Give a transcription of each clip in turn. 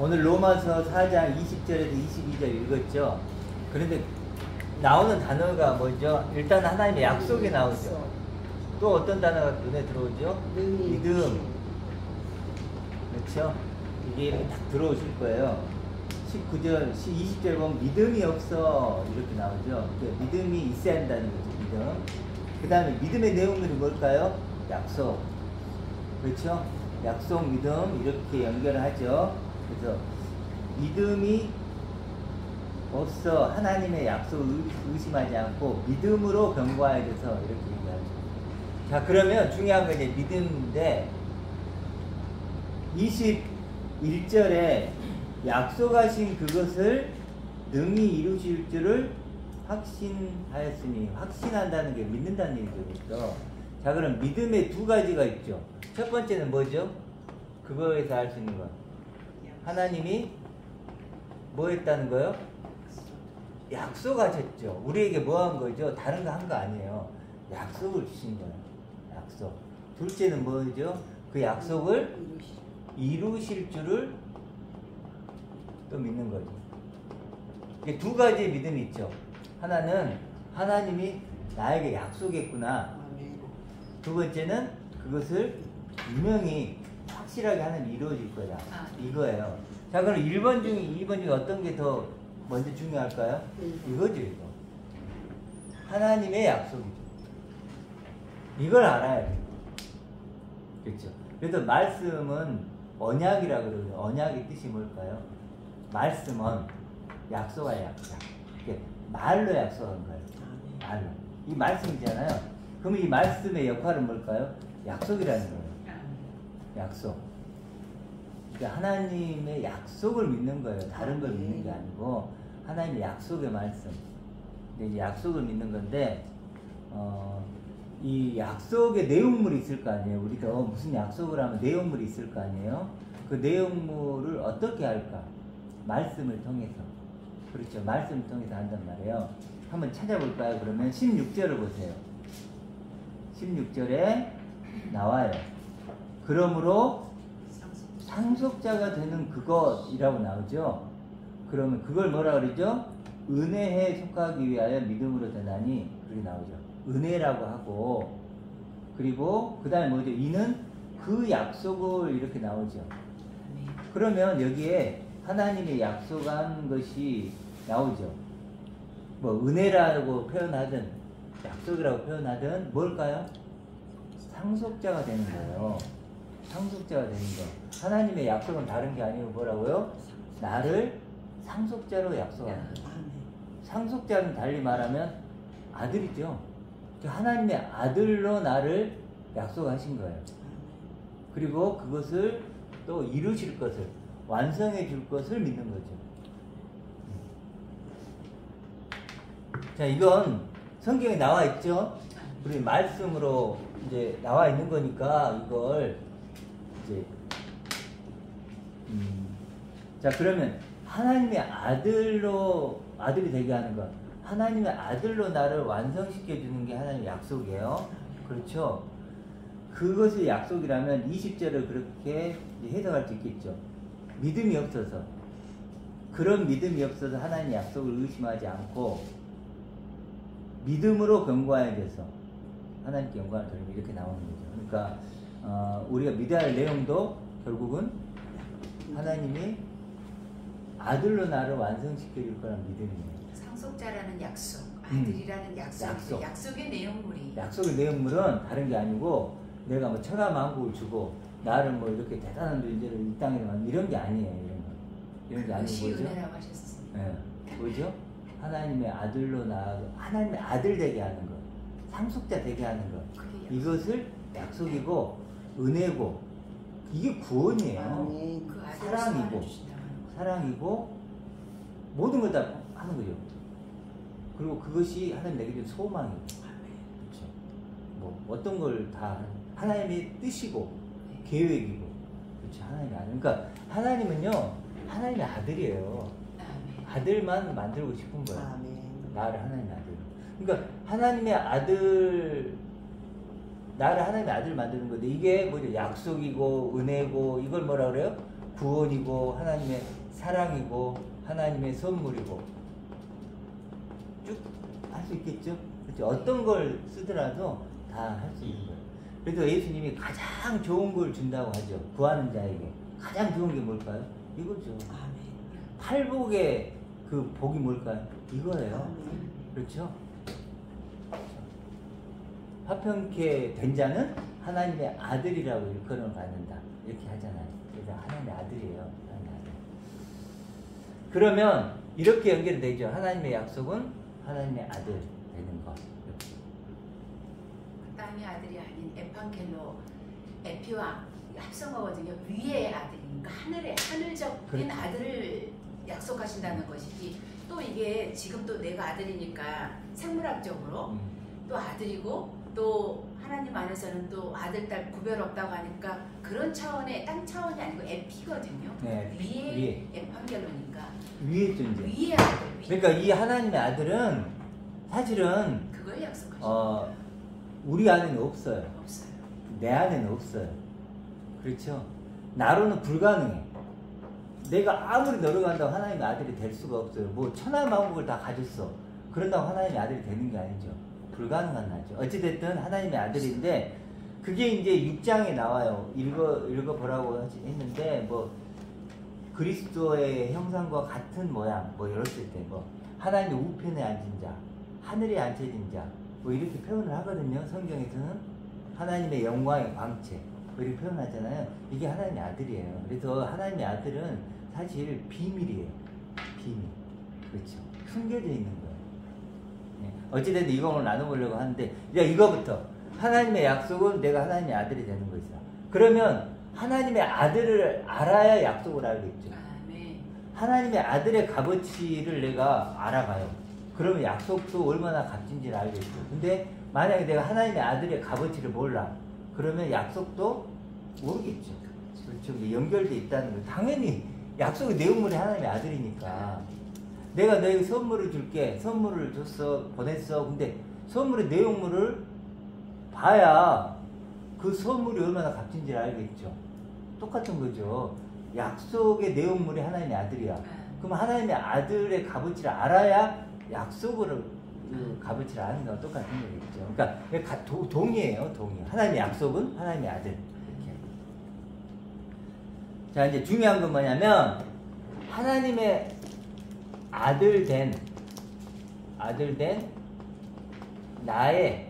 오늘 로마서 4장 20절에서 22절 읽었죠? 그런데 나오는 단어가 뭐죠? 일단 하나님의 약속이 나오죠. 또 어떤 단어가 눈에 들어오죠? 믿음. 그렇죠? 이게 이렇게 딱 들어오실 거예요. 19절, 20절 보면 믿음이 없어 이렇게 나오죠. 믿음이 있어야 한다는 거죠. 믿음. 그 다음에 믿음의 내용들이 뭘까요? 약속. 그렇죠? 약속, 믿음 이렇게 연결을 하죠. 그래서 믿음이 없어 하나님의 약속을 의심하지 않고 믿음으로 견고해야 돼서 이렇게 얘기하죠. 자, 그러면 중요한 건 이제 믿음인데 21절에 약속하신 그것을 능히 이루실 줄을 확신하였으니, 확신한다는 게 믿는다는 얘기죠. 자, 그럼 믿음의 두 가지가 있죠. 첫 번째는 뭐죠? 그거에서 알 수 있는 거. 하나님이 뭐 했다는 거요? 약속하셨죠. 우리에게 뭐 한 거죠? 다른 거 한 거 아니에요. 약속을 주신 거예요. 약속. 둘째는 뭐죠? 그 약속을 이루실 줄을 또 믿는 거죠. 이게 두 가지의 믿음이 있죠. 하나는 하나님이 나에게 약속했구나. 두 번째는 그것을 분명히 확실하게 하나님이 이루어질 거다. 이거예요. 자, 그럼 1번 중에 2번 중에 어떤 게 더 먼저 중요할까요? 이거죠, 이거. 하나님의 약속이죠. 이걸 알아야 돼요. 그렇죠. 그래서 말씀은 언약이라고 그러죠. 언약의 뜻이 뭘까요? 말씀은 약속할 약속. 말로 약속한 거예요. 말로. 이 말씀이잖아요. 그러면 이 말씀의 역할은 뭘까요? 약속이라는 거예요. 약속. 그러니까 하나님의 약속을 믿는 거예요. 다른 걸 믿는 게 아니고 하나님의 약속의 말씀. 근데 이제 약속을 믿는 건데 이 약속의 내용물이 있을 거 아니에요. 우리가 무슨 약속을 하면 내용물이 있을 거 아니에요. 그 내용물을 어떻게 할까? 말씀을 통해서. 그렇죠. 말씀을 통해서 한단 말이에요. 한번 찾아볼까요? 그러면 16절을 보세요. 16절에 나와요. 그러므로 상속자가 되는 그것이라고 나오죠. 그러면 그걸 뭐라 그러죠? 은혜에 속하기 위하여 믿음으로 되나니 그렇게 나오죠. 은혜라고 하고, 그리고 그 다음에 뭐죠? 이는 그 약속을 이렇게 나오죠. 그러면 여기에 하나님의 약속한 것이 나오죠. 뭐 은혜라고 표현하든 약속이라고 표현하든 뭘까요? 상속자가 되는 거예요. 상속자가 되는 거. 하나님의 약속은 다른 게 아니고 뭐라고요? 나를 상속자로 약속하는 거예요. 상속자는 달리 말하면 아들이죠. 하나님의 아들로 나를 약속하신 거예요. 그리고 그것을 또 이루실 것을, 완성해 줄 것을 믿는 거죠. 자, 이건 성경에 나와 있죠. 우리 말씀으로 이제 나와 있는 거니까 이걸 이제 자, 그러면 하나님의 아들이 되게 하는 것, 하나님의 아들로 나를 완성시켜 주는 게 하나님의 약속이에요. 그렇죠? 그것이 약속이라면 20절을 그렇게 해석할 수 있겠죠. 믿음이 없어서, 그런 믿음이 없어서 하나님의 약속을 의심하지 않고 믿음으로 견고해야 돼서 하나님께 영광을 돌리면 이렇게 나오는 거죠. 그러니까 우리가 믿어야 할 내용도 결국은 하나님이 아들로 나를 완성시켜 줄 거란 믿음이에요. 상속자라는 약속, 아들이라는 약속. 약속의 내용물이. 약속의 내용물은 다른 게 아니고 내가 뭐 천하 만국을 주고 나를 뭐 이렇게 대단한 존재를 이 땅에 만 이런 게 아니에요. 이런 게 아니고 뭐죠? 은혜라고 하셨습니다. 네. 뭐죠? 하나님의 아들로 하나님의 아들 되게 하는 것, 상속자 되게 하는 것. 이것을 약속이고 은혜고 이게 구원이에요. 그 사랑이고 모든 걸 다 하는 거죠. 그리고 그것이 하나님 내게 준 소망이에요. 그렇죠. 뭐 어떤 걸 다 하나님의 뜻이고 계획이고, 그렇죠. 하나님의 아들. 그러니까 하나님은요, 하나님의 아들이에요. 아들만 만들고 싶은 거예요. 나를 하나님의 아들. 그러니까 하나님의 아들, 나를 하나님의 아들 만드는 건데 이게 뭐죠? 약속이고 은혜고 이걸 뭐라 그래요? 구원이고 하나님의 사랑이고 하나님의 선물이고 쭉 할 수 있겠죠? 그렇죠? 어떤 걸 쓰더라도 다 할 수 있는 거예요. 그래서 예수님이 가장 좋은 걸 준다고 하죠. 구하는 자에게 가장 좋은 게 뭘까요? 이거죠. 팔복의 그 복이 뭘까요? 이거예요. 그렇죠? 화평케 된 자는 하나님의 아들이라고 일컬음을 받는다. 이렇게 하잖아요. 그래서 하나님의 아들이에요. 하나님의 아들. 그러면 이렇게 연결이 되죠. 하나님의 약속은 하나님의 아들 되는 것. 이렇게. 땅의 아들이 아닌 에판겔로 에피와 합성어거든요. 위의 아들이니까 하늘적인 그렇죠. 아들을 약속하신다는 것이지. 또 이게 지금 또 내가 아들이니까 생물학적으로 또 아들이고 또 하나님 안에서는 또 아들 딸 구별 없다고 하니까 그런 차원의 땅 차원이 아니고 에피거든요. 네, 위에 에판겔로니까 위의 존재. 위의 아들. 그러니까 이 하나님의 아들은 사실은 그걸 약속하시는 우리 안에는 없어요. 없어요. 내 안에는 없어요. 그렇죠? 나로는 불가능해. 내가 아무리 노력한다고 하나님의 아들이 될 수가 없어요. 뭐 천하만국을 다 가졌어. 그런다고 하나님의 아들이 되는 게 아니죠. 불가능한 나죠. 어찌됐든 하나님의 아들인데 그게 이제 6장에 나와요. 읽어보라고 했는데 뭐 그리스도의 형상과 같은 모양 뭐 이랬을 때 뭐 하나님의 우편에 앉은 자, 하늘에 앉혀진 자 뭐 이렇게 표현을 하거든요. 성경에서는 하나님의 영광의 광채 뭐 이렇게 표현하잖아요. 이게 하나님의 아들이에요. 그래서 하나님의 아들은 사실 비밀이에요. 비밀. 그렇죠. 숨겨져 있는 거예요. 네. 어찌됐든 이거 오늘 나눠보려고 하는데 이거부터 하나님의 약속은 내가 하나님의 아들이 되는 것이다. 그러면 하나님의 아들을 알아야 약속을 알겠죠. 아멘. 하나님의 아들의 값어치를 내가 알아가요. 그러면 약속도 얼마나 값진지를 알겠죠. 근데 만약에 내가 하나님의 아들의 값어치를 몰라. 그러면 약속도 모르겠죠. 그렇죠. 이게 연결되어 있다는 거. 당연히 약속의 내용물이 하나님의 아들이니까. 내가 너에게 선물을 줄게. 선물을 줬어. 보냈어. 근데 선물의 내용물을 봐야 그 선물이 얼마나 값진지를 알겠죠. 똑같은 거죠. 약속의 내용물이 하나님의 아들이야. 그럼 하나님의 아들의 값어치를 알아야 약속을 값어치를 아는 거랑 똑같은 거겠죠. 그러니까 동의예요. 동의. 하나님의 약속은 하나님의 아들. 이렇게. 자, 이제 중요한 건 뭐냐면 하나님의 아들 된 나의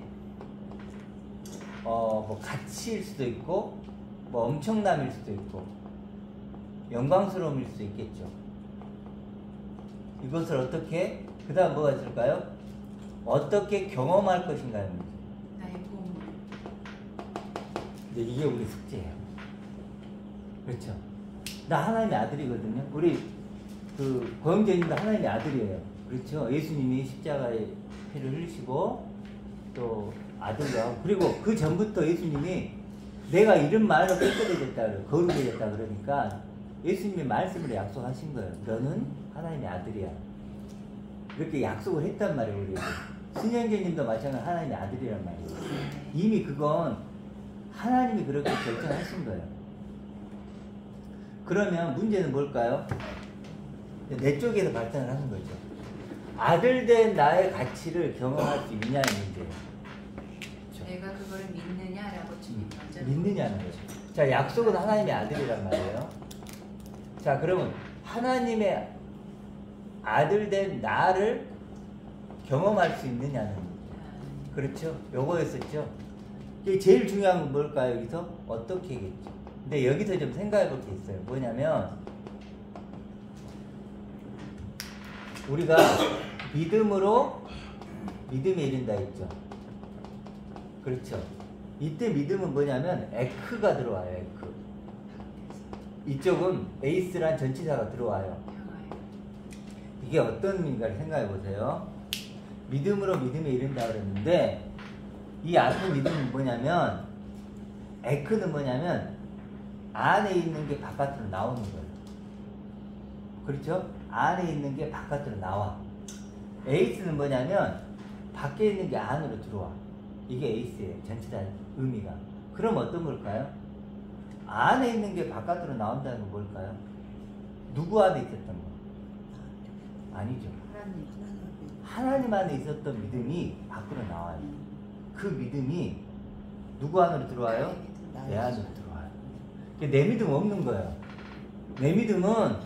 뭐 가치일 수도 있고 뭐 엄청남일 수도 있고 영광스러움일 수도 있겠죠. 이것을 어떻게 그 다음 뭐가 있을까요? 어떻게 경험할 것인가요? 나의 보물. 근데 이게 우리 숙제예요. 그렇죠? 나 하나님의 아들이거든요. 우리 그 고영재님도 하나님의 아들이에요. 그렇죠? 예수님이 십자가에 피를 흘리시고 또 아들도 하고 그리고 그 전부터 예수님이 내가 이런 말로 깨끗해졌다 거룩해졌다 그러니까 예수님의 말씀으로 약속하신 거예요. 너는 하나님의 아들이야. 이렇게 약속을 했단 말이에요. 우리 신영재님도 마찬가지로 하나님의 아들이란 말이에요. 이미 그건 하나님이 그렇게 결정하신 거예요. 그러면 문제는 뭘까요? 내 쪽에서 발전을 하는 거죠. 아들된 나의 가치를 경험할 수 있느냐의 문제예요. 그렇죠? 내가 그걸 믿느냐라고 주님 먼저 믿느냐는 거죠. 자, 약속은 하나님의 아들이란 말이에요. 자, 그러면 하나님의 아들된 나를 경험할 수 있느냐는 그렇죠? 요거였었죠. 이게 제일 중요한 건 뭘까요? 여기서 어떻게겠죠. 근데 여기서 좀 생각해 볼 게 있어요. 뭐냐면 우리가 믿음으로 믿음에 이른다 했죠. 그렇죠. 이때 믿음은 뭐냐면 에크가 들어와요. 에크. 이쪽은 에이스란 전치사가 들어와요. 이게 어떤 의미인가를 생각해 보세요. 믿음으로 믿음에 이른다 그랬는데 이 앞에 믿음은 뭐냐면 에크는 뭐냐면 안에 있는 게 바깥으로 나오는 거예요. 그렇죠? 안에 있는 게 바깥으로 나와. 에이스는 뭐냐면 밖에 있는 게 안으로 들어와. 이게 에이스예요. 전체다 의미가. 그럼 어떤 걸까요? 안에 있는 게 바깥으로 나온다는 건 뭘까요? 누구 안에 있었던 거? 아니죠. 하나님 안에 있었던 믿음이 밖으로 나와요. 그 믿음이 누구 안으로 들어와요? 내 안으로 들어와요. 내 믿음 없는 거예요. 내 믿음은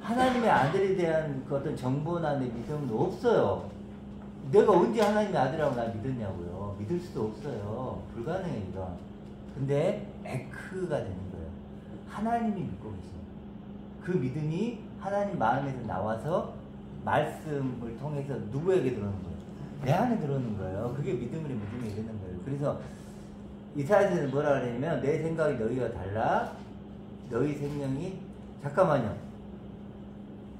하나님의 아들에 대한 그 어떤 정보나 내 믿음은 없어요. 내가 언제 하나님의 아들이라고 나 믿었냐고요. 믿을 수도 없어요. 불가능해요, 이건. 근데 에크가 되는 거예요. 하나님이 믿고 계십니다. 그 믿음이 하나님 마음에서 나와서 말씀을 통해서 누구에게 들어오는 거예요? 내 안에 들어오는 거예요. 그게 믿음으로 믿음에 이르는 거예요. 그래서 이사야서는 뭐라 그러냐면 내 생각이 너희와 달라 너희 생명이 잠깐만요.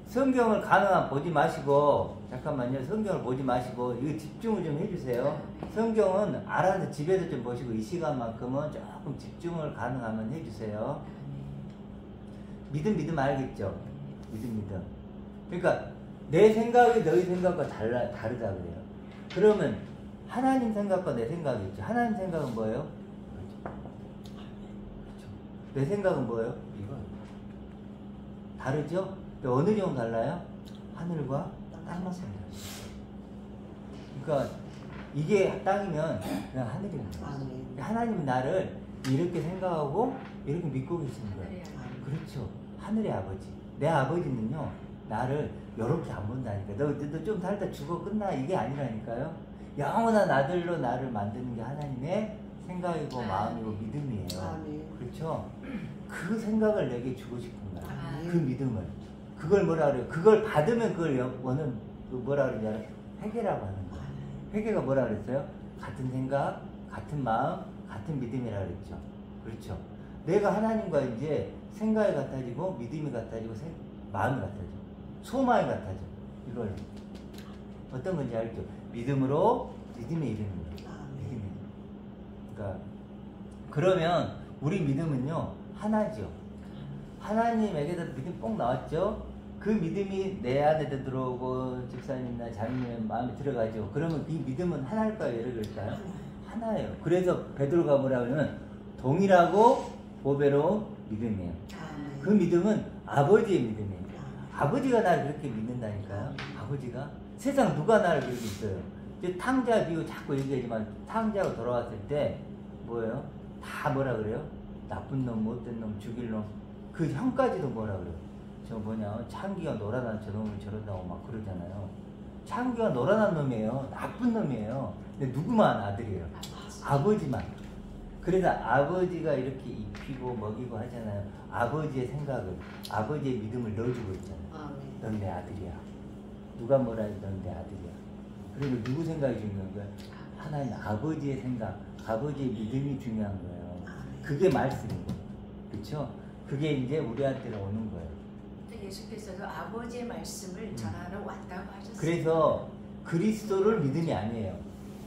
성경을 가능한 보지 마시고 잠깐만요. 성경을 보지 마시고 이거 집중을 좀 해주세요. 성경은 알아서 집에서 좀 보시고 이 시간만큼은 조금 집중을 가능하면 해주세요. 믿음 알겠죠? 믿음. 그러니까 내 생각이 너희 생각과 다르다 그래요. 그러면 하나님 생각과 내 생각이 있죠. 하나님 생각은 뭐예요? 그렇죠. 내 생각은 뭐예요? 이거 다르죠? 어느 정도 달라요? 하늘과 땅만큼 달라요. 그러니까 이게 땅이면 그냥 하늘입니다. 하나님은 나를 이렇게 생각하고 이렇게 믿고 계시는 거예요. 그렇죠. 하늘의 아버지. 내 아버지는요 나를 이렇게 안 본다니까. 너 좀 살다 죽어 끝나 이게 아니라니까요. 영원한 아들로 나를 만드는 게 하나님의 생각이고 마음이고 믿음이에요. 그렇죠. 그 생각을 내게 주고 싶은 거야. 그 믿음을. 그걸 뭐라 그래요? 그걸 받으면 그걸 원은 뭐라 그러냐면 회개라고 하는 거예요. 회개가 뭐라 그랬어요? 같은 생각, 같은 마음, 같은 믿음이라 그랬죠. 그렇죠. 내가 하나님과 이제 생각이 같아지고 믿음이 같아지고 마음이 같아져. 소망이 같아져. 이걸 어떤 건지 알죠? 믿음으로 믿음에 이르는 거예요. 믿음에. 그러니까 그러면 우리 믿음은요 하나죠. 하나님에게서 믿음 뽕 나왔죠. 그 믿음이 내 안에도 들어오고 집사님이나 자매님 마음에 들어가죠. 그러면 이 믿음은 하나일까요? 여러일까요? 하나예요. 그래서 베드로가 뭐라 그러면 동일하고 보배로운 믿음이에요. 그 믿음은 아버지의 믿음이에요. 아버지가 나를 그렇게 믿는다니까요. 아버지가. 세상 누가 나를 그렇게 믿어요. 이제 탕자 비유 자꾸 얘기하지만 탕자가 돌아왔을 때 뭐예요? 다 뭐라 그래요? 나쁜 놈, 못된 놈, 죽일 놈. 그 형까지도 뭐라 그래요? 저 뭐냐 창기가 노란한 저놈을 저런다고 막 그러잖아요. 창기가 노란한 놈이에요. 나쁜 놈이에요. 근데 누구만 아들이에요? 아버지만. 그래서 아버지가 이렇게 입히고 먹이고 하잖아요. 아버지의 생각을, 아버지의 믿음을 넣어주고 있잖아요. 넌 내 아들이야. 누가 뭐라 해도 넌 내 아들이야. 그리고 누구 생각이 중요한 거야? 하나님 아버지의 생각, 아버지의 믿음이 중요한 거예요. 그게 말씀이에요. 그렇죠? 그게 이제 우리한테는 오는 거예요. 예수께서도 아버지의 말씀을 전하러 왔다고 하셨어요. 그래서 그리스도를 믿음이 아니에요.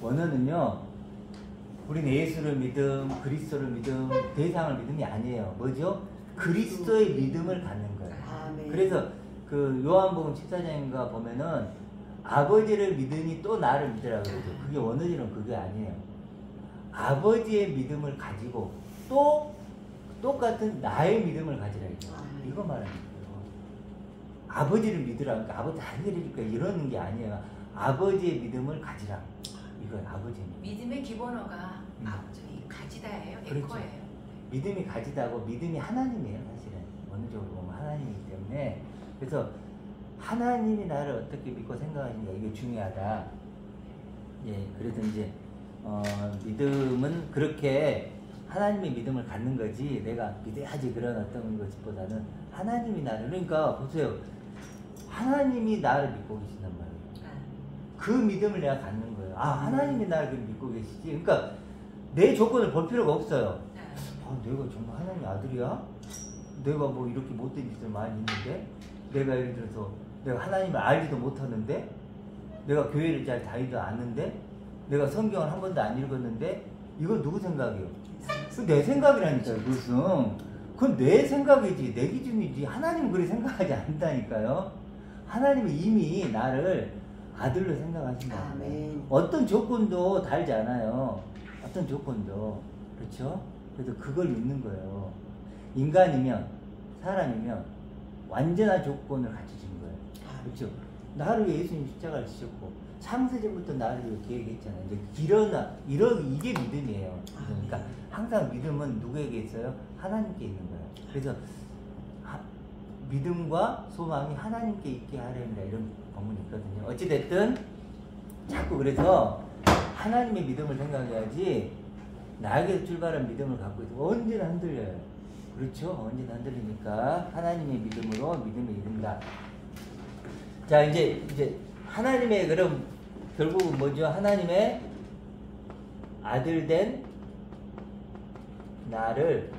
원어는요. 우리는 예수를 믿음, 그리스도를 믿음, 대상을 믿음이 아니에요. 뭐죠? 그리스도의 믿음을 갖는 거예요. 그래서 그 요한복음 14장인가 보면은 아버지를 믿으니 또 나를 믿으라 그러죠. 그게 원어지는 그게 아니에요. 아버지의 믿음을 가지고 또 똑같은 나의 믿음을 가지라 이거. 이거 말하는 거예요. 아버지를 믿으라. 그러니까 아버지 다 해드리니까 이러는 게 아니에요. 아버지의 믿음을 가지라. 이거예요. 아버지의 믿음의 기본어가 가지다예요. 그렇죠. 에코예요. 믿음이 가지다고 믿음이 하나님이에요. 사실은 원어적으로 보면 하나님이기 때문에 그래서 하나님이 나를 어떻게 믿고 생각하는가 이게 중요하다. 예, 그래서 이제 믿음은 그렇게 하나님의 믿음을 갖는 거지 내가 믿어야지 그런 어떤 것보다는 하나님이 나를 그러니까 보세요. 하나님이 나를 믿고 계신단 말이에요. 그 믿음을 내가 갖는 거예요. 아 하나님이 나를 믿고 계시지. 그러니까 내 조건을 볼 필요가 없어요. 아, 내가 정말 하나님 아들이야? 내가 뭐 이렇게 못된 짓을 많이 했는데 내가 예를 들어서 내가 하나님을 알지도 못하는데 내가 교회를 잘 다니지도 않는데 내가 성경을 한 번도 안 읽었는데 이건 누구 생각이에요? 그건 내 생각이라니까요. 그건 내 생각이지 내 기준이지 하나님은 그렇게 생각하지 않는다니까요. 하나님은 이미 나를 아들로 생각하신다. 어떤 조건도 달지 않아요. 어떤 조건도. 그렇죠? 그래서 그걸 믿는 거예요. 인간이면 사람이면 완전한 조건을 갖춰진 거예요. 그렇죠? 나를 위해 예수님 십자가를 지셨고 창세전부터 나를 위해 계획했잖아요. 이제 이게 믿음이에요. 그러니까 항상 믿음은 누구에게 있어요? 하나님께 있는 거예요. 그래서 믿음과 소망이 하나님께 있게 하려니다 이런 본문이 있거든요. 어찌됐든 자꾸 그래서 하나님의 믿음을 생각해야지 나에게서 출발한 믿음을 갖고 있으면 언제나 흔들려요. 그렇죠? 언제나 흔들리니까 하나님의 믿음으로 믿음에 이른다. 자, 이제 하나님의 그럼 결국은 뭐죠? 하나님의 아들 된 나를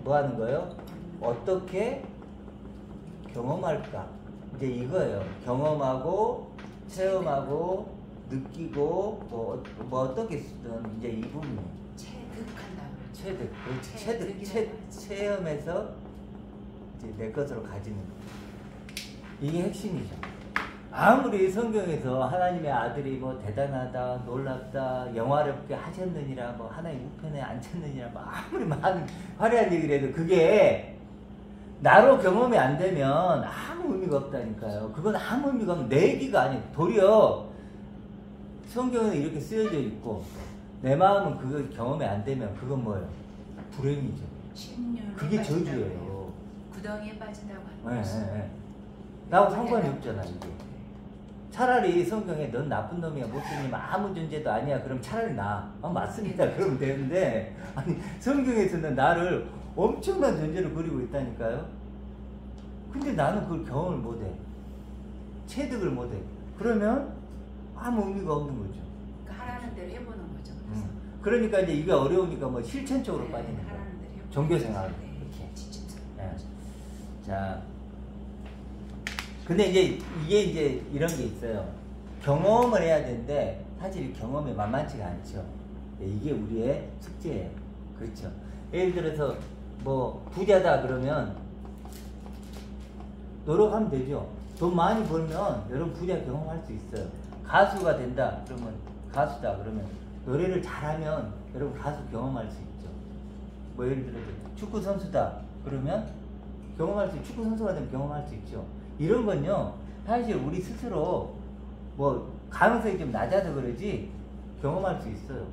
뭐 하는 거예요? 어떻게 경험할까? 이제 이거예요. 경험하고 체험하고 느끼고 뭐 어떻게 쓰든 이제 이 부분이에요. 체득한다. 체득. 체험해서 이제 내 것으로 가지는 거. 이게 핵심이죠. 아무리 성경에서 하나님의 아들이 뭐 대단하다, 놀랍다, 영화롭게 하셨느니라, 뭐 하나님 우편에 앉혔느니라, 뭐 아무리 많은 화려한 얘기를 해도 그게 나로 경험이 안 되면 아무 의미가 없다니까요. 그건 아무 의미가 없는 내 얘기가 아니에요. 도리어 성경에는 이렇게 쓰여져 있고 내 마음은 그거 경험이 안 되면 그건 뭐예요? 불행이죠. 그게 저주예요. 구덩이에 빠진다고 하는 거죠. 네. 나하고 상관이 없잖아 이게. 차라리 성경에 넌 나쁜 놈이야, 못된 놈, 아무 존재도 아니야. 그럼 차라리 나. 맞습니다. 그러면 되는데 아니 성경에서는 나를 엄청난 존재로 그리고 있다니까요. 근데 나는 그걸 경험을 못해. 체득을 못해. 그러면 아무 의미가 없는 거죠. 그러니까 하라는 대로 해보는 거죠. 그러니까 이제 이게 어려우니까 뭐 실천적으로 빠지는 거예요. 종교생활. 이렇게 지침서. 네. 자, 근데 이게 이제 이런 게 있어요. 경험을 해야 되는데 사실 경험이 만만치가 않죠. 이게 우리의 숙제예요. 그렇죠. 예를 들어서 뭐 부자다 그러면 노력하면 되죠. 돈 많이 벌면 여러분 부자 경험할 수 있어요. 가수가 된다 그러면 가수다 그러면 노래를 잘하면 여러분 가수 경험할 수 있죠. 뭐 예를 들어서 축구 선수다 그러면 축구 선수가 되면 경험할 수 있죠. 이런 건요 사실 우리 스스로 뭐 가능성이 좀 낮아서 그러지 경험할 수 있어요.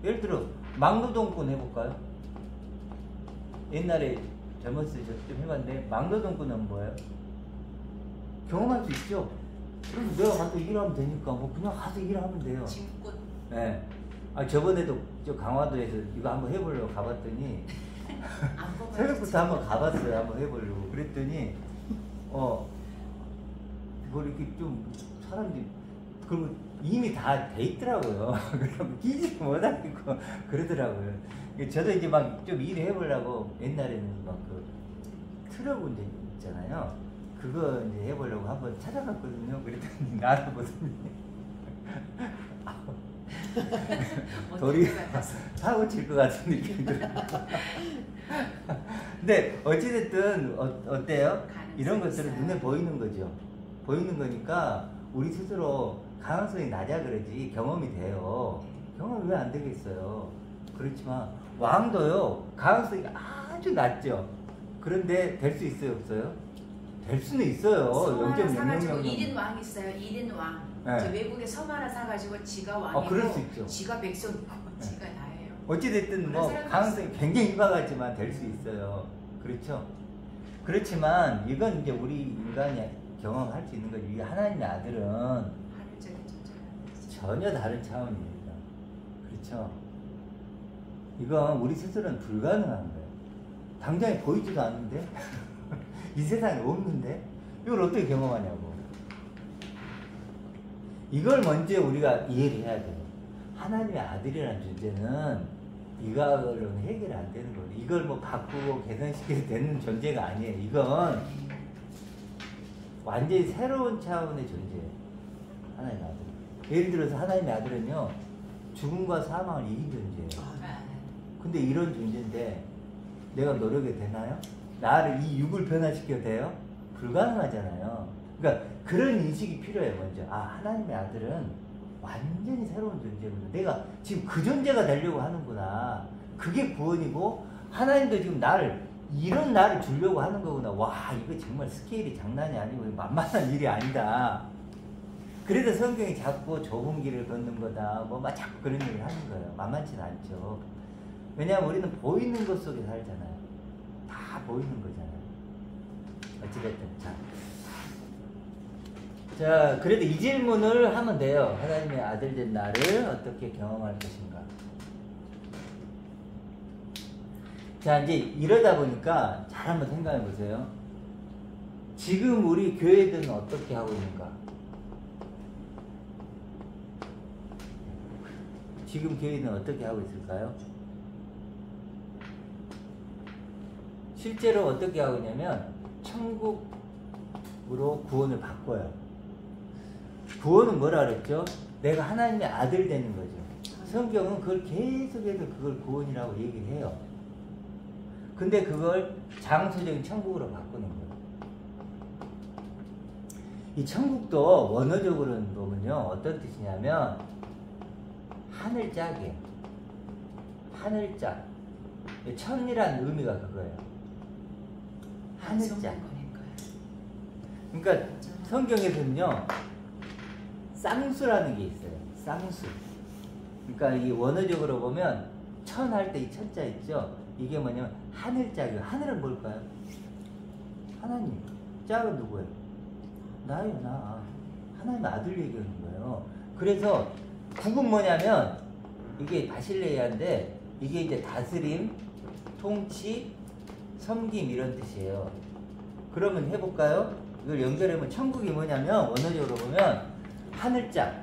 예를 들어 막노동꾼 해볼까요? 옛날에 젊었을 때 좀 해봤는데 막노동꾼은 뭐예요? 경험할 수 있죠. 그럼 내가 가서 일하면 되니까 뭐 그냥 가서 일하면 돼요. 짐꾼. 네. 저번에도 저 강화도에서 이거 한번 해보려고 가봤더니 새벽부터 한번 가봤어요. 한번 해보려고 그랬더니 뭐 이렇게 좀 사람들이 그리고 이미 다 돼 있더라고요. 그래서 끼지 못하겠고 그러더라고요. 저도 이제 막 좀 일을 해보려고 옛날에는 막 그 트럭 운전 있잖아요. 그거 이제 해보려고 한번 찾아갔거든요. 그랬더니 나를 보더니 돌이 사고 칠 것 같은 느낌이 들어요. 근데 어찌됐든 어때요? 이런 것들은 눈에 보이는 거죠. 보이는 거니까 우리 스스로 가능성이 낮아 그러지 경험이 돼요. 경험이 왜 안 되겠어요. 그렇지만 왕도요 가능성이 아주 낮죠. 그런데 될 수 있어요 없어요? 될 수는 있어요. 섬 하나 사가지고 0.0000 1인 왕 있어요. 1인 왕. 네. 저 외국에 섬 하나 사가지고 지가 왕이고 그럴 수 있죠. 지가 백성이고 네. 지가 다예요. 어찌됐든 뭐 가능성이 굉장히 희박하지만 될 수 있어요. 그렇죠? 그렇지만 이건 이제 우리 인간이 경험할 수 있는 거죠. 이 하나님의 아들은 하늘적인 존재가 전혀 다른 차원입니다. 그렇죠? 이건 우리 스스로는 불가능한 거예요. 당장에 보이지도 않는데 이 세상에 없는데 이걸 어떻게 경험하냐고. 이걸 먼저 우리가 이해를 해야 돼요. 하나님의 아들이라는 존재는 이거로는 해결이 안 되는 거예요. 이걸 뭐 바꾸고 개선시켜도 되는 존재가 아니에요. 이건 완전히 새로운 차원의 존재예요. 하나님의 아들. 예를 들어서 하나님의 아들은요 죽음과 사망을 이긴 존재예요. 근데 이런 존재인데 내가 노력이 되나요? 나를 이 육을 변화시켜도 돼요? 불가능하잖아요. 그러니까 그런 인식이 필요해요. 먼저 하나님의 아들은 완전히 새로운 존재구나. 내가 지금 그 존재가 되려고 하는구나. 그게 구원이고 하나님도 지금 나를 이런 나를 주려고 하는 거구나. 와, 이거 정말 스케일이 장난이 아니고 만만한 일이 아니다. 그래도 성경이 자꾸 좁은 길을 걷는 거다. 뭐 막 자꾸 그런 얘기를 하는 거예요. 만만치는 않죠. 왜냐하면 우리는 보이는 것 속에 살잖아요. 다 보이는 거잖아요. 어찌됐든. 자, 그래도 이 질문을 하면 돼요. 하나님의 아들 된 나를 어떻게 경험할 것인가. 자, 이제 이러다 보니까 잘 한번 생각해 보세요. 지금 우리 교회들은 어떻게 하고 있는가? 지금 교회는 어떻게 하고 있을까요? 실제로 어떻게 하고 있냐면 천국으로 구원을 바꿔요. 구원은 뭐라 그랬죠? 내가 하나님의 아들 되는 거죠. 성경은 그걸 계속해서 그걸 구원이라고 얘기를 해요. 근데 그걸 장소적인 천국으로 바꾸는 거예요. 이 천국도 원어적으로는 보면요, 어떤 뜻이냐면 하늘짝이에요. 하늘짝. 천이란 의미가 그거예요. 하늘짝. 그러니까 성경에서는요, 쌍수라는 게 있어요. 쌍수. 그러니까 이 원어적으로 보면 천 할 때 이 천자 있죠? 이게 뭐냐면 하늘짝이에요. 하늘은 뭘까요? 하나님. 짝은 누구예요? 나예요, 나. 하나님 아들 얘기하는 거예요. 그래서 국은 뭐냐면 이게 바실레이아인데 이게 이제 다스림, 통치, 섬김 이런 뜻이에요. 그러면 해볼까요? 이걸 연결하면 천국이 뭐냐면 원어적으로 보면 하늘짝,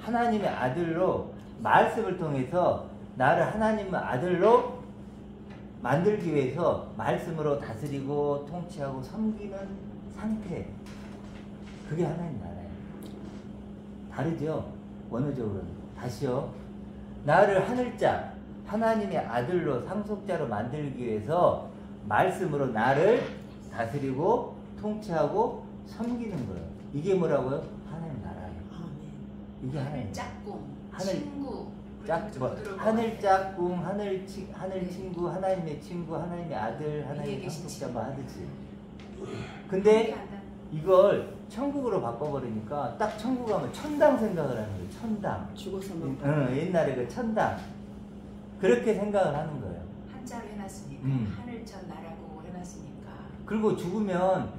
하나님의 아들로 말씀을 통해서 나를 하나님의 아들로 만들기 위해서 말씀으로 다스리고 통치하고 섬기는 상태. 그게 하나님 나라예요. 다르죠? 원어적으로는. 다시요. 나를 하늘짝, 하나님의 아들로 상속자로 만들기 위해서 말씀으로 나를 다스리고 통치하고 섬기는 거예요. 이게 뭐라고요? 하나님 나라예요. 이게 하나님 짝꿍, 하늘, 친구, 하늘 짝꿍, 하늘 친구, 하나님의 친구, 하나님의 아들, 하나님의 상속자 뭐 하듯이. 근데 이걸 천국으로 바꿔버리니까 딱 천국 가면 천당 생각을 하는 거예요. 천당. 죽어서만. 옛날에 그 천당. 그렇게 생각을 하는 거예요. 한자로 해놨으니까 하늘천 나라고 해놨으니까. 그리고 죽으면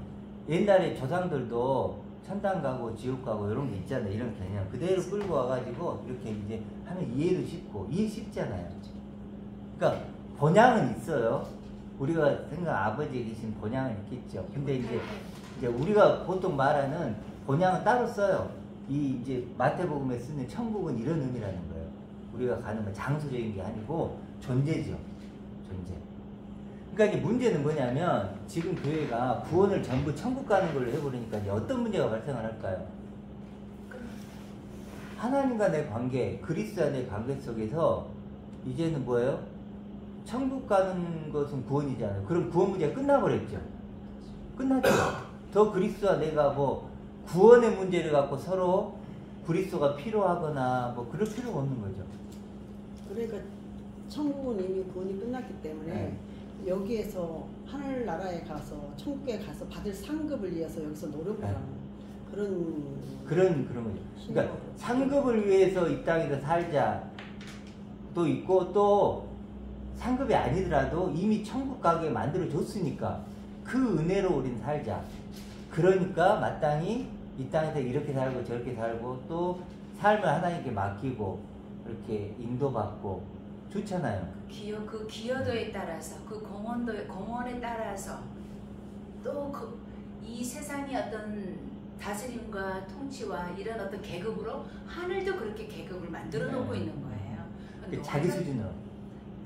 옛날에 조상들도 천당 가고 지옥 가고 이런 게 있잖아요. 이런 개념 그대로 끌고 와가지고 이렇게 이제 하면 이해도 쉽고 이해 쉽잖아요. 그러니까 본향은 있어요. 우리가 생각 아버지에 계신 본향은 있겠죠. 근데 이제 우리가 보통 말하는 본향은 따로 써요. 이 이제 마태복음에 쓰는 천국은 이런 의미라는 거예요. 우리가 가는 건 장소적인 게 아니고 존재죠. 존재. 그러니까 이제 문제는 뭐냐면 지금 교회가 구원을 전부 천국 가는 걸로 해버리니까 이제 어떤 문제가 발생을 할까요? 하나님과 내 관계, 그리스도와 내 관계 속에서 이제는 뭐예요? 천국 가는 것은 구원이잖아요. 그럼 구원 문제가 끝나버렸죠. 끝났죠. 더 그리스도와 내가 뭐 구원의 문제를 갖고 서로 그리스도가 필요하거나 뭐 그럴 필요가 없는 거죠. 그러니까 천국은 이미 구원이 끝났기 때문에 네. 여기에서 하늘나라에 가서 천국에 가서 받을 상급을 위해서 여기서 노력을 하는 그런 거죠. 그러니까 상급을 위해서 이 땅에서 살자 또 있고 또 상급이 아니더라도 이미 천국 가게 만들어 줬으니까 그 은혜로 우린 살자. 그러니까 마땅히 이 땅에서 이렇게 살고 저렇게 살고 또 삶을 하나님께 맡기고 이렇게 인도받고 좋잖아요. 그 기여도에 따라서 그 공헌에 따라서 또 이 세상의 어떤 다스림과 통치와 이런 어떤 계급으로 하늘도 그렇게 계급을 만들어 놓고 있는 거예요. 자기 수준으로.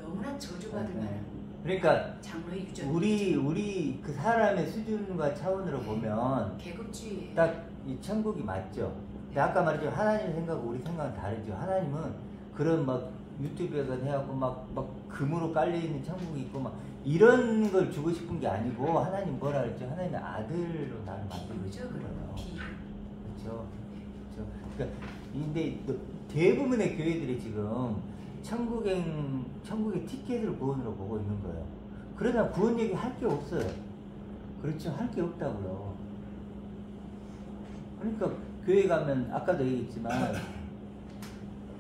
너무나 저주받을 만한. 그러니까 장로의 유전. 우리 그 사람의 수준과 차원으로 보면 계급주의. 딱 이 천국이 맞죠. 근데 아까 말했죠. 하나님 생각하고 우리 생각은 다르죠. 하나님은 그런 막 유튜브에서 해갖고 막 금으로 깔려있는 천국이 있고 막 이런 걸 주고 싶은 게 아니고 하나님 뭐라 그랬죠? 하나님의 아들로 나를 만들고 싶은 거예요. 그렇죠. 그렇죠. 그러니까 근데 대부분의 교회들이 지금 천국의 티켓을 구원으로 보고 있는 거예요. 그러다 구원 얘기 할 게 없어요. 그렇죠? 할 게 없다고요. 그러니까 교회 가면 아까도 얘기했지만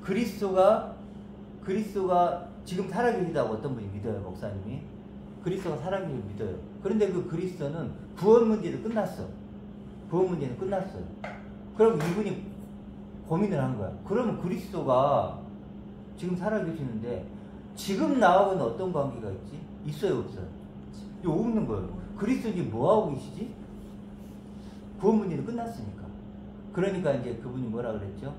그리스도가 지금 살아계시다고 어떤 분이 믿어요, 목사님이. 그리스도가 살아계시다고 믿어요. 그런데 그 그리스도는 구원 문제도 끝났어. 구원 문제는 끝났어요. 그럼 이분이 고민을 한 거야. 그러면 그리스도가 지금 살아계시는데 지금 나하고는 어떤 관계가 있지? 있어요, 없어요? 이거 없는 거예요. 그리스도지 뭐하고 계시지? 구원 문제는 끝났으니까. 그러니까 이제 그분이 뭐라 그랬죠?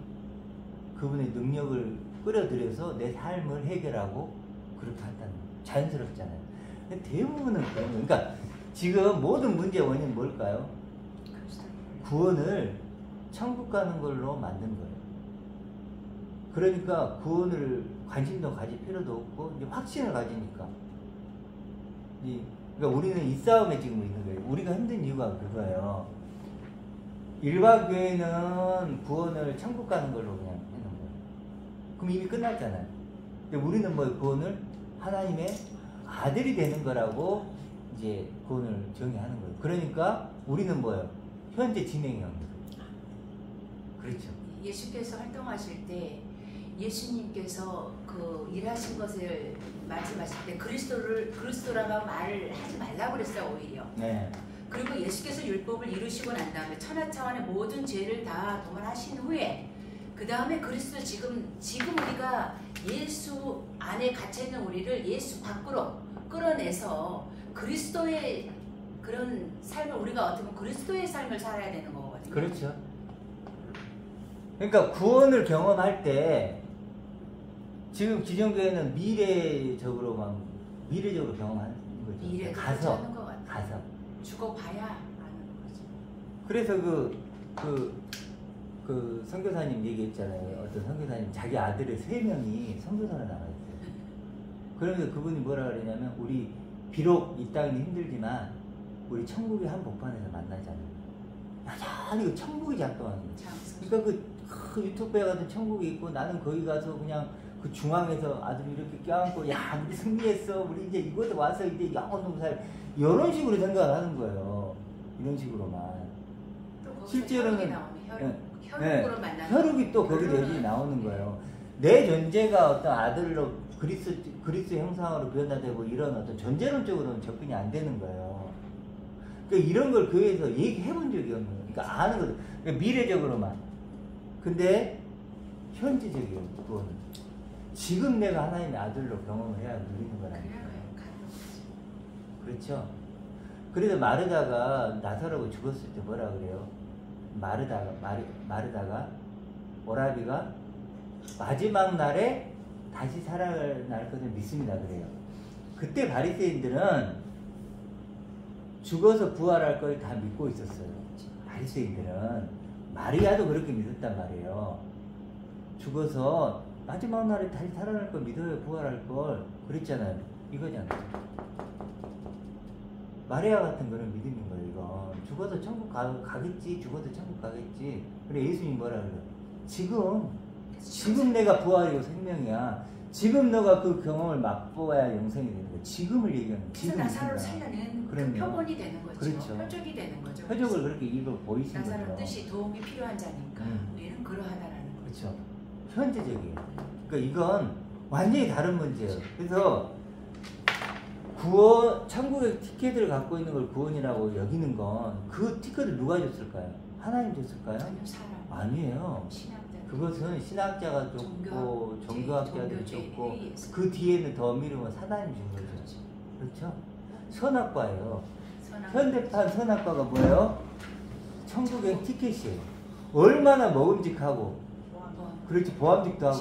그분의 능력을 끌어들여서 내 삶을 해결하고 그렇게 한다는 거예요. 자연스럽잖아요. 근데 대부분은 그런 거예요. 그러니까 지금 모든 문제의 원인은 뭘까요? 구원을 천국 가는 걸로 만든 거예요. 그러니까 구원을 관심도 가질 필요도 없고 이제 확신을 가지니까. 그러니까 우리는 이 싸움에 지금 있는 거예요. 우리가 힘든 이유가 그거예요. 일반 교회는 구원을 천국 가는 걸로 그냥 해놓은 거예요. 그럼 이미 끝났잖아요. 근데 우리는 뭐 구원을 하나님의 아들이 되는 거라고 이제 구원을 정의하는 거예요. 그러니까 우리는 뭐예요? 현재 진행형. 그렇죠. 예수께서 활동하실 때 예수님께서 그 일하신 것을 말씀하실 때 그리스도라고 말을 하지 말라고 그랬어요, 오히려. 네. 그리고 예수께서 율법을 이루시고 난 다음에 천하차원의 모든 죄를 다 도말하신 후에 그 다음에 그리스도 지금 우리가 예수 안에 갇혀 있는 우리를 예수 밖으로 끌어내서 그리스도의 그런 삶을 우리가 어떻게 보면 그리스도의 삶을 살아야 되는 거거든요. 그렇죠. 그러니까 구원을 경험할 때 지금 기존교회는 미래적으로 경험하는 거죠. 미래도 가서 하는 것 같아요. 가서 죽어봐야 아는 거죠. 그래서 그 선교사님 얘기했잖아요. 어떤 선교사님 자기 아들의 3명이 선교사로 나가있어요. 그러면서 그분이 뭐라 그러냐면 우리 비록 이 땅이 힘들지만 우리 천국의 한 복판에서 만나잖아요. 여전히 그 천국이 작동하는 거예요. 그러니까 그 유토피아 같은 천국이 있고 나는 거기 가서 그냥 그 중앙에서 아들 이렇게 껴안고 야 우리 승리했어 우리 이제 이곳에 와서 이제 영원히 살 이런 식으로 생각을 하는 거예요. 이런 식으로만. 실제로는 혈육으로 만나는 혈육이 또 거기서 여전히 나오는 거예요. 내 존재가 어떤 아들로 그리스도 형상으로 변화되고 이런 어떤 존재론적으로는 접근이 안 되는 거예요. 그러니까 이런 걸 교회에서 얘기해 본 적이 없는 거예요. 그러니까 아는 거죠. 그러니까 미래적으로만. 근데 현재적이에요. 그거는. 지금 내가 하나님의 아들로 경험을 해야 누리는 거라는 거예요. 그렇죠? 그래서 마르다가 나사로가 죽었을 때 뭐라 그래요? 마르다가 오라비가 마지막 날에 다시 살아날 것을 믿습니다 그래요. 그때 바리새인들은 죽어서 부활할 걸 다 믿고 있었어요. 바리새인들은 마리아도 그렇게 믿었단 말이에요. 죽어서 마지막 날에 다시 살아날 걸 믿어요. 부활할 걸 그랬잖아요. 이거잖아요. 마리아 같은 거는 믿음인 거예요. 이건 죽어서 천국 가겠지. 죽어서 천국 가겠지. 그래 예수님이 뭐라 그래요? 지금 내가 부활이고 생명이야. 지금 너가 그 경험을 맛보아야 영생이 되는 거야. 지금을 얘기하는 거야. 그래서 나사로를 살려낸 그 표본이 되는 거죠. 그렇죠. 표적이 되는 거죠. 표적을 그렇게 입어 보이신 거죠. 나사로 뜻이 도움이 필요한 자니까 우리는 그러하다라는 거죠. 그렇죠. 현재적이에요. 그러니까 이건 완전히 다른 문제예요. 그래서 천국의 티켓을 갖고 있는 걸 구원이라고 여기는 건 그 티켓을 누가 줬을까요? 하나님 줬을까요? 전혀 사람. 아니에요. 신학자. 그것은 신학자가 줬고 종교학자들이 줬고 그 뒤에는 더 미루면 사단이 준 거죠. 그렇죠? 선악과예요. 현대판 선악과가 뭐예요? 천국의 티켓이에요. 얼마나 먹음직하고 그렇지 보암직도 하고.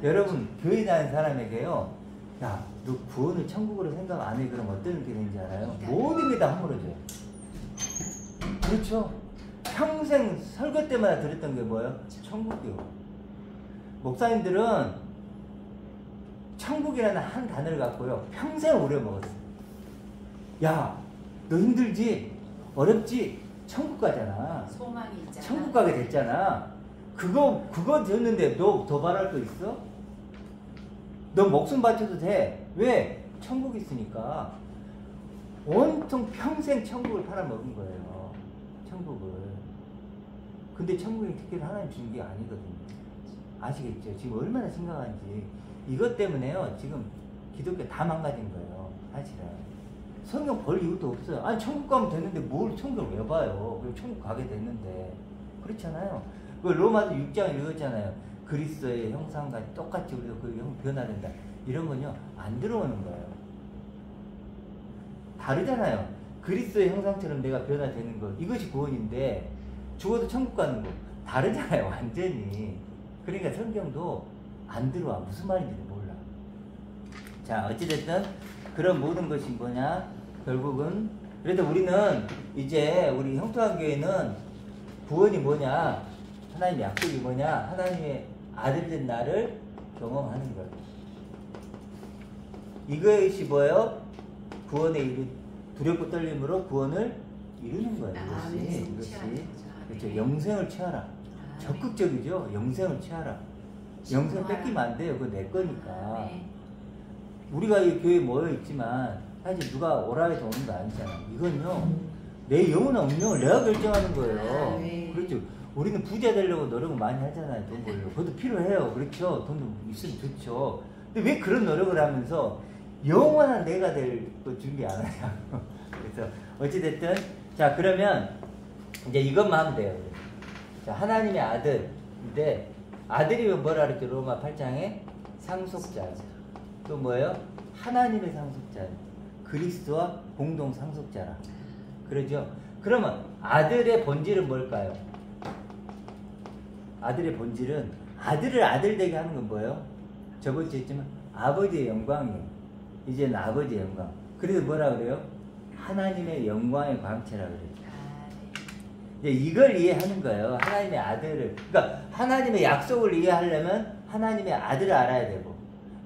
여러분 교회 다니는 사람에게요. 야, 너 구원을 천국으로 생각 안 해. 그럼 어떤 게 되는지 알아요? 모든 게 다 허물어져요. 그렇죠? 평생 설교 때마다 들었던 게 뭐예요? 천국이요. 목사님들은 천국이라는 한 단어를 갖고요. 평생 우려먹었어요. 야, 너 힘들지? 어렵지? 천국 가잖아. 소망이 있잖아. 천국 가게 됐잖아. 그거 듣는데 너 더 바랄 거 있어? 너 목숨 바쳐도 돼. 왜? 천국 있으니까. 온통 평생 천국을 팔아먹은 거예요. 천국을. 근데 천국의 특혜를 하나님 준 게 아니거든요. 아시겠죠? 지금 얼마나 심각한지. 이것 때문에요. 지금 기독교 다 망가진 거예요. 사실은. 성경 볼 이유도 없어요. 아니 천국 가면 됐는데 뭘 천국을 왜 봐요? 그리고 천국 가게 됐는데. 그렇잖아요. 그 로마서 6장 읽었잖아요. 그리스도의 형상과 똑같이 우리도 그 형 변화된다. 이런 건요. 안 들어오는 거예요. 다르잖아요. 그리스도의 형상처럼 내가 변화되는 것. 이것이 구원인데 죽어도 천국 가는 거. 다르잖아요. 완전히. 그러니까 성경도 안 들어와. 무슨 말인지도 몰라. 자, 어찌됐든 그런 모든 것이 뭐냐? 결국은 그래도 우리는 이제 우리 형통한교회는 구원이 뭐냐? 하나님의 약속이 뭐냐? 하나님의 아들된 나를 경험하는 것. 이것이 뭐예요? 구원에 두렵고 떨림으로 구원을 이루는 거예요. 이것이. 그렇죠. 영생을 취하라. 적극적이죠. 영생을 취하라. 영생 뺏기면 안 돼요. 그거 내 거니까. 우리가 이 교회에 모여 있지만 사실 누가 오라 해서 오는 거 아니잖아. 이건요. 내 영혼의 운명을 내가 결정하는 거예요. 그렇죠. 우리는 부자 되려고 노력을 많이 하잖아요. 돈 벌려고. 그것도 필요해요. 그렇죠. 돈도 있으면 좋죠. 근데 왜 그런 노력을 하면서 영원한 내가 될 거 준비 안 하냐. 그래서 어찌됐든 자 그러면 이제 이것만 하면 돼요. 자 하나님의 아들인데 아들이면 뭐라 그랬죠? 로마 8장에 상속자. 또 뭐예요? 하나님의 상속자. 그리스도와 공동 상속자라. 그러죠? 그러면 아들의 본질은 뭘까요? 아들의 본질은 아들을 아들 되게 하는 건 뭐예요? 저번 주에 했지만 아버지의 영광이에요. 이제는 아버지의 영광. 그래서 뭐라 그래요? 하나님의 영광의 광채라 그래요. 이제 이걸 이해하는 거예요. 하나님의 아들을. 그러니까 하나님의 약속을 이해하려면 하나님의 아들을 알아야 되고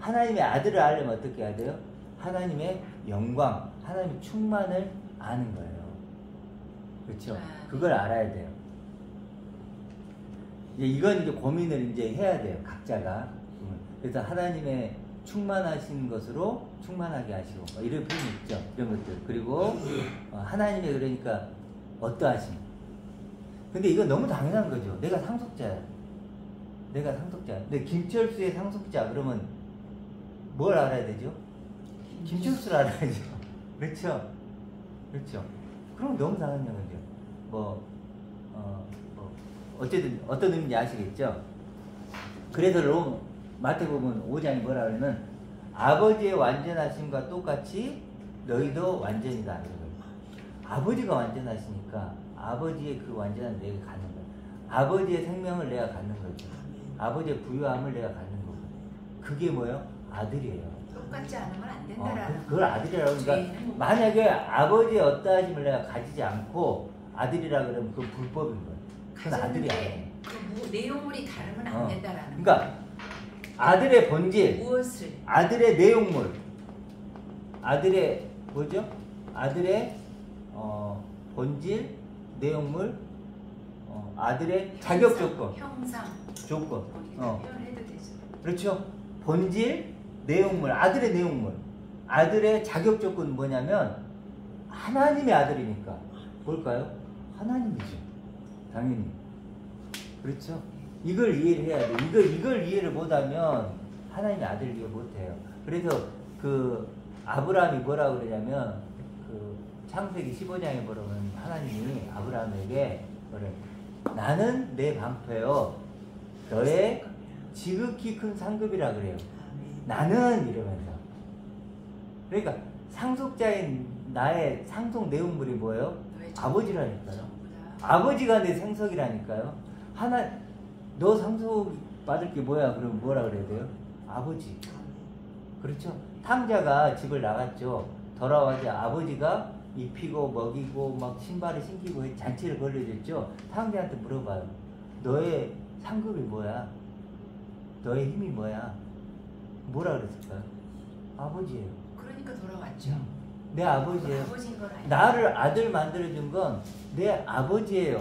하나님의 아들을 알려면 어떻게 해야 돼요? 하나님의 영광, 하나님의 충만을 아는 거예요. 그렇죠? 그걸 알아야 돼요. 이건 이제 고민을 이제 해야 돼요. 각자가. 그래서 하나님의 충만하신 것으로 충만하게 하시고 이런 표현이 있죠. 이런 것들. 그리고 하나님의 그러니까 어떠하심. 근데 이건 너무 당연한 거죠. 내가 상속자야. 내가 상속자야. 근데 김철수의 상속자 그러면 뭘 알아야 되죠? 김철수를 알아야죠. 그렇죠? 그렇죠. 그럼 너무 당연한 거죠. 어쨌든 어떤 의미인지 아시겠죠? 그래서 마태복음 5장이 뭐라 그러면 아버지의 완전하심과 똑같이 너희도 완전이다. 이거예요. 아버지가 완전하시니까 아버지의 그 완전한 내가 갖는 거예요. 아버지의 생명을 내가 갖는 거죠. 아버지의 부유함을 내가 갖는 거고. 그게 뭐예요? 아들이에요. 똑같지 않으면 안 된다라는. 그걸 아들이라고 그러니까 만약에 아버지의 어떠하심을 내가 가지지 않고 아들이라 그러면 그건 불법인 거예요. 그건 아들이 아니에요. 그 내용물이 다르면 안 된다라는. 그러니까 아들의 본질, 무엇을? 아들의 내용물, 아들의 뭐죠? 아들의 본질, 내용물, 아들의 자격 조건, 형상, 조건, 표현해도 되죠. 그렇죠? 본질, 내용물, 아들의 내용물, 아들의 자격 조건은 뭐냐면 하나님의 아들이니까 뭘까요? 하나님이죠. 당연히. 그렇죠? 이걸 이해를 해야 돼. 이걸 이해를 못하면 하나님의 아들을 이해 못해요. 그래서 그 아브라함이 뭐라고 그러냐면 그 창세기 15장에 보면 하나님이 아브라함에게 그래 나는 내 방패요 너의 지극히 큰 상급이라 그래요. 나는 이러면서 그러니까 상속자인 나의 상속 내용물이 뭐예요? 아버지라니까요. 아버지가 내 생석이라니까요. 너 상속 받을 게 뭐야? 그러면 뭐라 그래야 돼요? 아버지. 그렇죠? 탕자가 집을 나갔죠. 돌아와서 아버지가 입히고 먹이고 막 신발을 신기고 잔치를 벌려줬죠. 탕자한테 물어봐요. 너의 상급이 뭐야? 너의 힘이 뭐야? 뭐라 그랬을까요? 아버지예요. 그러니까 돌아왔죠. 내 아버지예요. 아버지인 걸 알죠. 나를 아들 만들어준 건 내 아버지예요.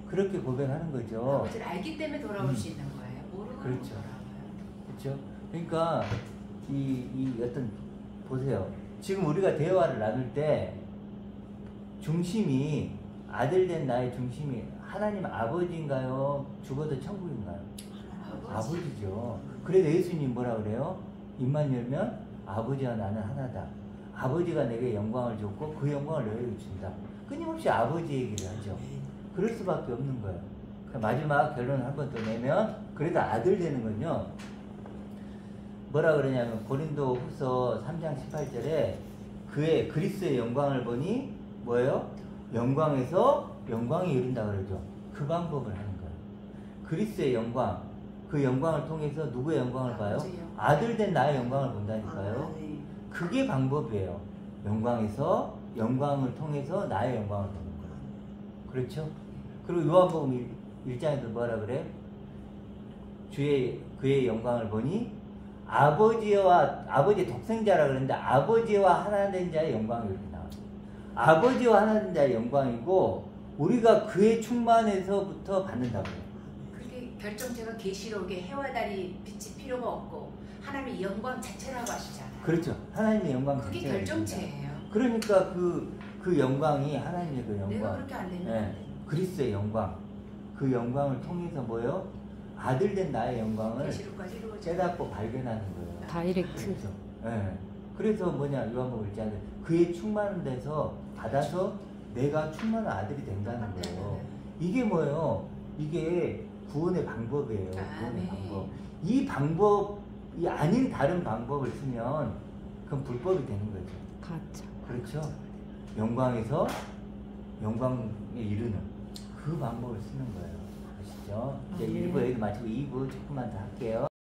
그렇게 고백하는 거죠. 아버지를 알기 때문에 돌아올 수 있는 거예요. 모르고 그렇죠. 돌아와요. 그렇죠. 그러니까 이 어떤 보세요. 지금 우리가 대화를 나눌 때 중심이 아들 된 나의 중심이 하나님 아버지인가요? 죽어도 천국인가요? 아버지죠. 그래서 예수님 뭐라 그래요? 입만 열면 아버지와 나는 하나다. 아버지가 내게 영광을 줬고 그 영광을 너에게 준다. 끊임없이 아버지 얘기를 하죠. 그럴 수밖에 없는 거예요. 마지막 결론을 한 번 더 내면 그래도 아들 되는 건요. 뭐라 그러냐면 고린도 후서 3장 18절에 그의 그리스도의 영광을 보니 뭐예요? 영광에서 영광이 이룬다 그러죠. 그 방법을 하는 거예요. 그리스도의 영광, 그 영광을 통해서 누구의 영광을 봐요? 아들 된 나의 영광을 본다니까요. 그게 방법이에요. 영광에서 영광을 통해서 나의 영광을 보는 거예요. 그렇죠? 그리고 요한복음 1장에도 뭐라 그래? 그의 영광을 보니 아버지 독생자라 그러는데 아버지와 하나 된 자의 영광이 이렇게 나와요. 아버지와 하나 된 자의 영광이고 우리가 그의 충만에서부터 받는다고요. 그게 결정체가 계시록에 해와 달이 빛이 필요가 없고 하나님의 영광 자체라고 하시잖아요. 그렇죠. 하나님의 영광 그게 자체가 결정체예요. 그러니까 그 영광이 하나님의 그 영광. 내가 그렇게 안 되면 네, 그리스도의 영광. 그 영광을 통해서 뭐요? 아들 된 나의 영광을 계시록까지 이루어져요. 깨닫고 발견하는 거예요. 다이렉트. 그래서, 네. 그래서 뭐냐 요한복음 1장에 그의 충만한 데서 받아서 내가 충만한 아들이 된다는 거예요. 이게 뭐예요? 이게 구원의 방법이에요. 구원의 네. 방법. 이 방법이 아닌 다른 방법을 쓰면 그건 불법이 되는 거죠. 가짜. 그렇죠? 영광에서 영광에 이르는 그 방법을 쓰는 거예요. 아시죠? 이제 네. 1부 여기 마치고 2부 조금만 더 할게요.